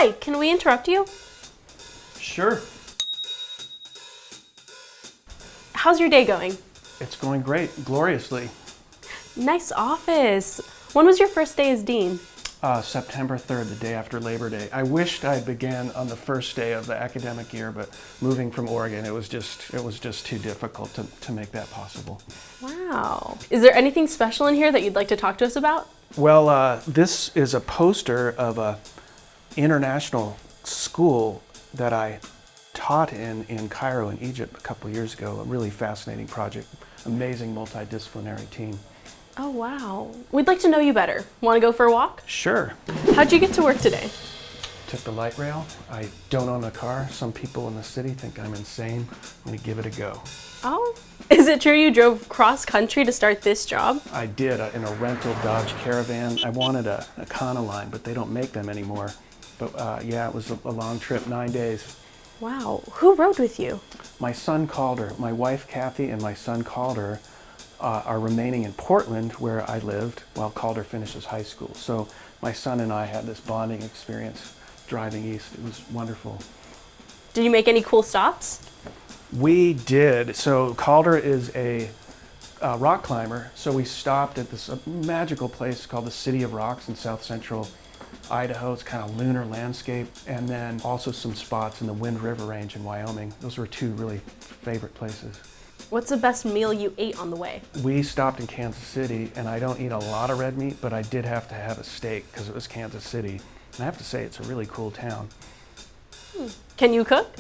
Hi, can we interrupt you? Sure. How's your day going? It's going great, gloriously. Nice office. When was your first day as dean? September 3rd, the day after Labor Day. I wished I began on the first day of the academic year, but moving from Oregon, it was just too difficult to make that possible. Wow. Is there anything special in here that you'd like to talk to us about? Well, this is a poster of a international school that I taught in Cairo in Egypt a couple years ago. A really fascinating project, amazing multidisciplinary team. Oh, wow. We'd like to know you better. Want to go for a walk? Sure. How'd you get to work today? Took the light rail. I don't own a car. Some people in the city think I'm insane. I'm gonna give it a go. Oh, is it true you drove cross country to start this job? I did, in a rental Dodge Caravan. I wanted a Econoline, but they don't make them anymore. But yeah, it was a long trip, 9 days. Wow. Who rode with you? My son Calder, my wife Kathy and my son Calder are remaining in Portland where I lived while Calder finishes high school. So my son and I had this bonding experience driving east. It was wonderful. Did you make any cool stops? We did. So Calder is a rock climber. So we stopped at this magical place called the City of Rocks in south central Idaho. It's kind of lunar landscape. And then also some spots in the Wind River Range in Wyoming. Those were two really favorite places. What's the best meal you ate on the way? We stopped in Kansas City, and I don't eat a lot of red meat, but I did have to have a steak because it was Kansas City. And I have to say, it's a really cool town. Can you cook?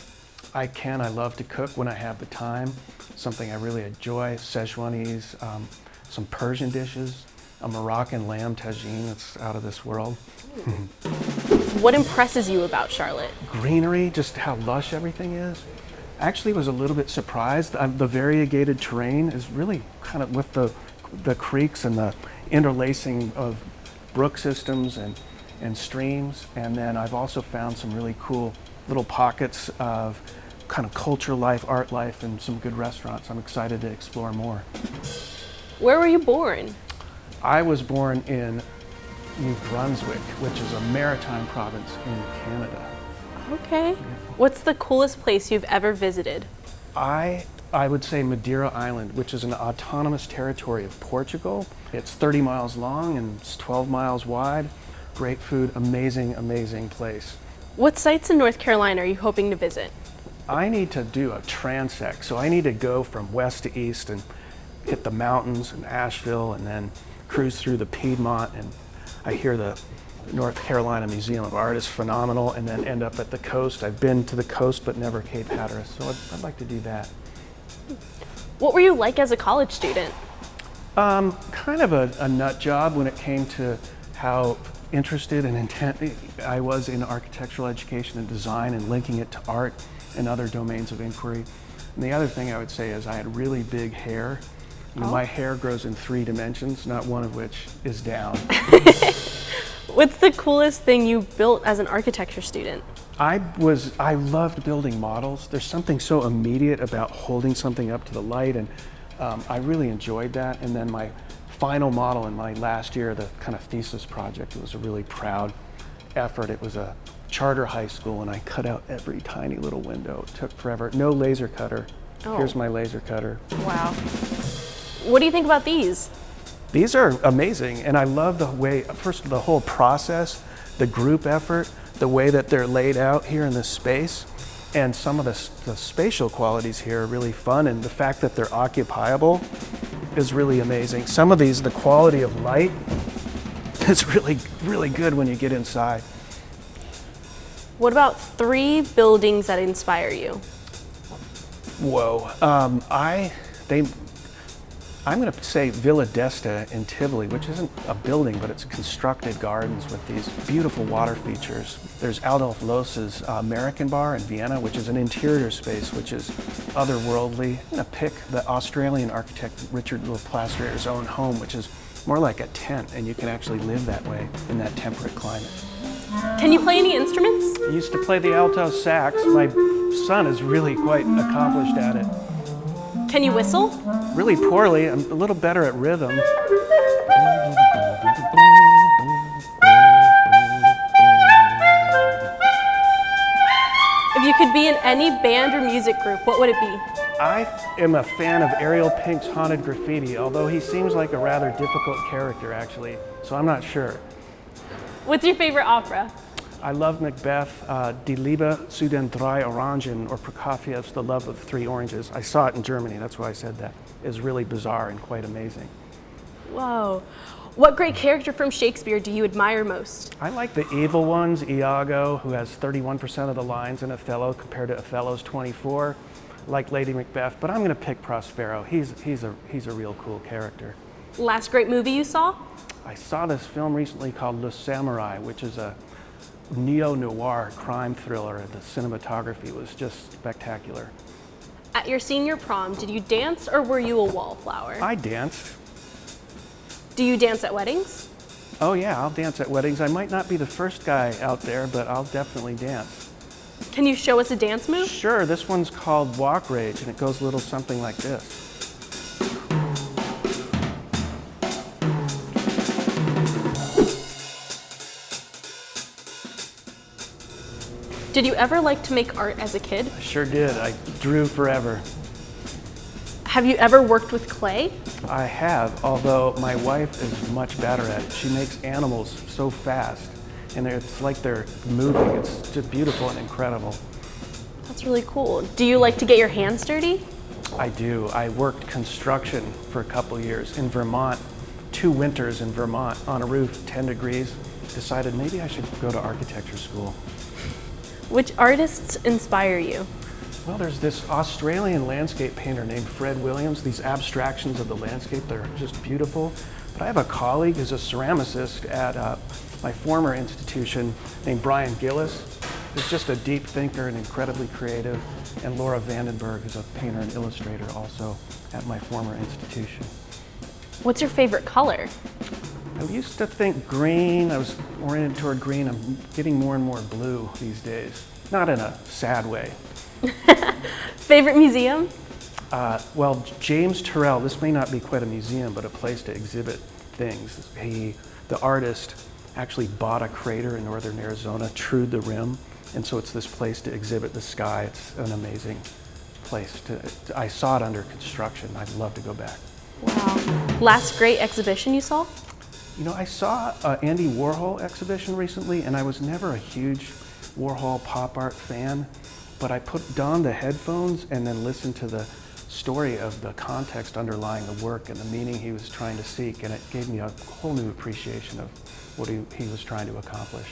I can. I love to cook when I have the time. Something I really enjoy, Szechuanese, some Persian dishes, a Moroccan lamb tagine that's out of this world. What impresses you about Charlotte? Greenery, just how lush everything is. Actually was a little bit surprised. The variegated terrain is really kind of with the creeks and the interlacing of brook systems and streams. And then I've also found some really cool little pockets of kind of culture life, art life, and some good restaurants. I'm excited to explore more. Where were you born? I was born in New Brunswick, which is a maritime province in Canada. Okay. What's the coolest place you've ever visited? I would say Madeira Island, which is an autonomous territory of Portugal. It's 30 miles long and it's 12 miles wide. Great food, amazing, amazing place. What sites in North Carolina are you hoping to visit? I need to do a transect, so I need to go from west to east and hit the mountains in Asheville and then cruise through the Piedmont, and I hear the North Carolina Museum of Art is phenomenal, and then end up at the coast. I've been to the coast but never Cape Hatteras, so I'd like to do that. What were you like as a college student? Kind of a nut job when it came to how interested and intent I was in architectural education and design and linking it to art and other domains of inquiry. And the other thing I would say is I had really big hair. My hair grows in 3 dimensions, not one of which is down. What's the coolest thing you built as an architecture student? I loved building models. There's something so immediate about holding something up to the light, and I really enjoyed that. And then my final model in my last year, the kind of thesis project, it was a really proud effort. It was a charter high school, and I cut out every tiny little window. It took forever. No laser cutter. Oh. Here's my laser cutter. Wow. What do you think about these? These are amazing, and I love the way, first, the whole process, the group effort, the way that they're laid out here in this space, and some of the spatial qualities here are really fun, and the fact that they're occupiable is really amazing. Some of these, the quality of light is really, really good when you get inside. What about 3 buildings that inspire you? Whoa, I'm going to say Villa d'Este in Tivoli, which isn't a building, but it's constructed gardens with these beautiful water features. There's Adolf Loos's American Bar in Vienna, which is an interior space, which is otherworldly. I'm going to pick the Australian architect Richard Laplace's own home, which is more like a tent, and you can actually live that way in that temperate climate. Can you play any instruments? I used to play the alto sax. My son is really quite accomplished at it. Can you whistle? Really poorly. I'm a little better at rhythm. could be in any band or music group, what would it be? I am a fan of Ariel Pink's Haunted Graffiti, although he seems like a rather difficult character, actually, so I'm not sure. What's your favorite opera? I love Macbeth, Die Liebe zu den drei Orangen, or Prokofiev's The Love of the Three Oranges. I saw it in Germany, that's why I said that. It's really bizarre and quite amazing. Whoa. What great character from Shakespeare do you admire most? I like the evil ones, Iago, who has 31% of the lines in Othello compared to Othello's 24. I like Lady Macbeth, but I'm going to pick Prospero. He's a real cool character. Last great movie you saw? I saw this film recently called Le Samurai, which is a neo-noir crime thriller. The cinematography was just spectacular. At your senior prom, did you dance or were you a wallflower? I danced. Do you dance at weddings? Oh yeah, I'll dance at weddings. I might not be the first guy out there, but I'll definitely dance. Can you show us a dance move? Sure, this one's called Walk Rage, and it goes a little something like this. Did you ever like to make art as a kid? I sure did. I drew forever. Have you ever worked with clay? I have, although my wife is much better at it. She makes animals so fast, and it's like they're moving. It's just beautiful and incredible. That's really cool. Do you like to get your hands dirty? I do. I worked construction for a couple years in Vermont, 2 winters in Vermont on a roof, 10 degrees. Decided maybe I should go to architecture school. Which artists inspire you? Well, there's this Australian landscape painter named Fred Williams. These abstractions of the landscape, they're just beautiful. But I have a colleague who's a ceramicist at my former institution named Brian Gillis. He's just a deep thinker and incredibly creative. And Laura Vandenberg, who's a painter and illustrator also at my former institution. What's your favorite color? I used to think green. I was oriented toward green. I'm getting more and more blue these days. Not in a sad way. Favorite museum? Well, James Turrell, this may not be quite a museum, but a place to exhibit things. The artist actually bought a crater in northern Arizona, trued the rim, and so it's this place to exhibit the sky. It's an amazing place. I saw it under construction. I'd love to go back. Wow. Last great exhibition you saw? You know, I saw an Andy Warhol exhibition recently, and I was never a huge Warhol pop art fan, but I donned the headphones and then listened to the story of the context underlying the work and the meaning he was trying to seek, and it gave me a whole new appreciation of what he was trying to accomplish.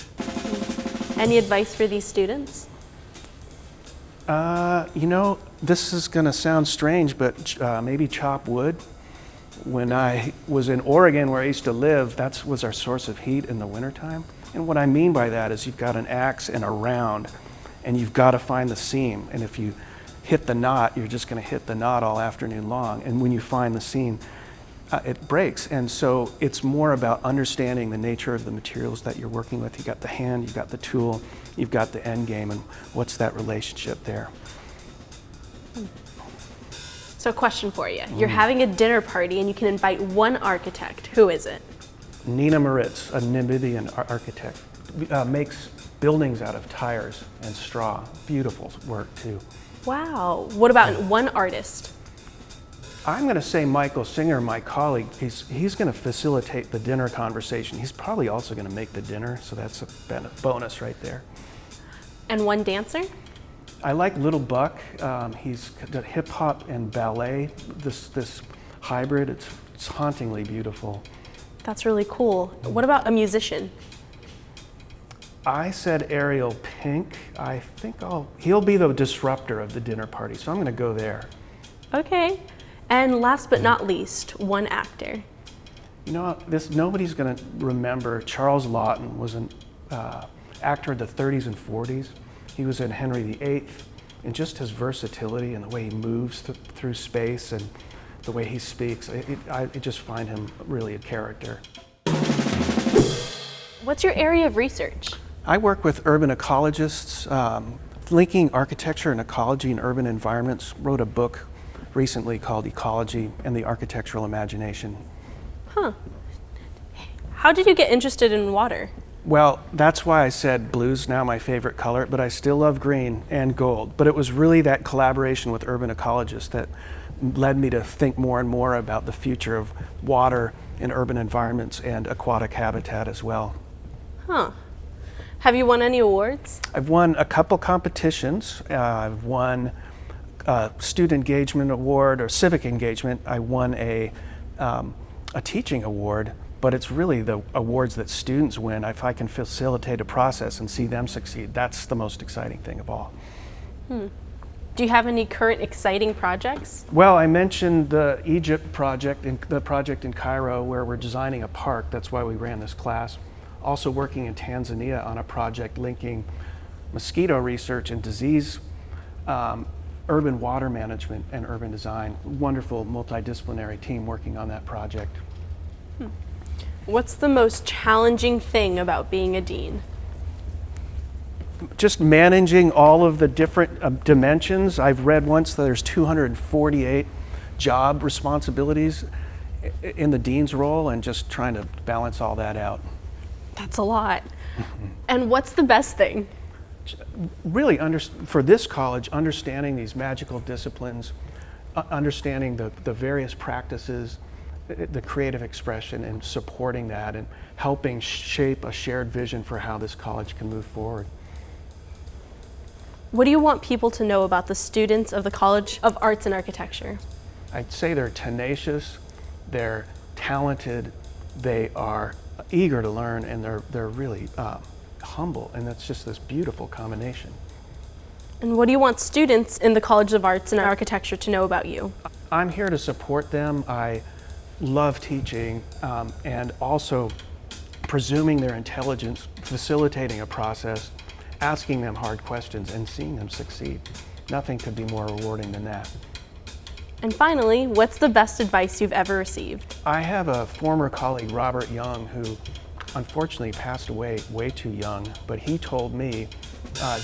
Any advice for these students? You know, this is going to sound strange, but maybe chop wood. When I was in Oregon, where I used to live, that was our source of heat in the wintertime. And what I mean by that is you've got an axe and a round, and you've got to find the seam. And if you hit the knot, you're just going to hit the knot all afternoon long. And when you find the seam, it breaks. And so it's more about understanding the nature of the materials that you're working with. You've got the hand, you've got the tool, you've got the end game, and what's that relationship there? So question for you. You're having a dinner party and you can invite one architect. Who is it? Nina Moritz, a Namibian architect, makes buildings out of tires and straw. Beautiful work too. Wow. What about one artist? I'm going to say Michael Singer, my colleague. He's going to facilitate the dinner conversation. He's probably also going to make the dinner, so that's a bonus right there. And one dancer? I like Little Buck. He's got hip hop and ballet. This hybrid. It's hauntingly beautiful. That's really cool. What about a musician? I said Ariel Pink. I think he'll be the disruptor of the dinner party, so I'm going to go there. Okay. And last but not least, one actor. You know, nobody's going to remember. Charles Laughton was an actor in the 30s and 40s. He was in Henry VIII, and just his versatility and the way he moves through space and the way he speaks, I just find him really a character. What's your area of research? I work with urban ecologists, linking architecture and ecology in urban environments. Wrote a book recently called Ecology and the Architectural Imagination. Huh. How did you get interested in water? Well, that's why I said blue's now my favorite color, but I still love green and gold. But it was really that collaboration with urban ecologists that led me to think more and more about the future of water in urban environments and aquatic habitat as well. Huh. Have you won any awards? I've won a couple competitions. I've won a student engagement award or civic engagement. I won a teaching award, but it's really the awards that students win. If I can facilitate a process and see them succeed, that's the most exciting thing of all. Do you have any current exciting projects? Well, I mentioned the Egypt project, the project in Cairo where we're designing a park. That's why we ran this class. Also working in Tanzania on a project linking mosquito research and disease, urban water management and urban design. Wonderful multidisciplinary team working on that project. What's the most challenging thing about being a dean? Just managing all of the different dimensions. I've read once that there's 248 job responsibilities in the dean's role, and just trying to balance all that out. That's a lot. And what's the best thing? Really, for this college, understanding these magical disciplines, understanding the various practices, the creative expression, and supporting that, and helping shape a shared vision for how this college can move forward. What do you want people to know about the students of the College of Arts and Architecture? I'd say they're tenacious, they're talented, they are eager to learn, and they're really humble, and that's just this beautiful combination. And what do you want students in the College of Arts and Architecture to know about you? I'm here to support them. I love teaching, and also presuming their intelligence, facilitating a process, asking them hard questions, and seeing them succeed. Nothing could be more rewarding than that. And finally, what's the best advice you've ever received? I have a former colleague, Robert Young, who unfortunately passed away way too young, but he told me,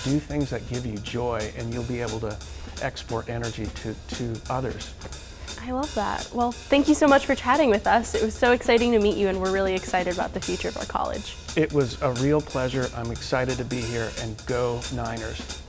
do things that give you joy and you'll be able to export energy to others. I love that. Well, thank you so much for chatting with us. It was so exciting to meet you, and we're really excited about the future of our college. It was a real pleasure. I'm excited to be here, and go Niners.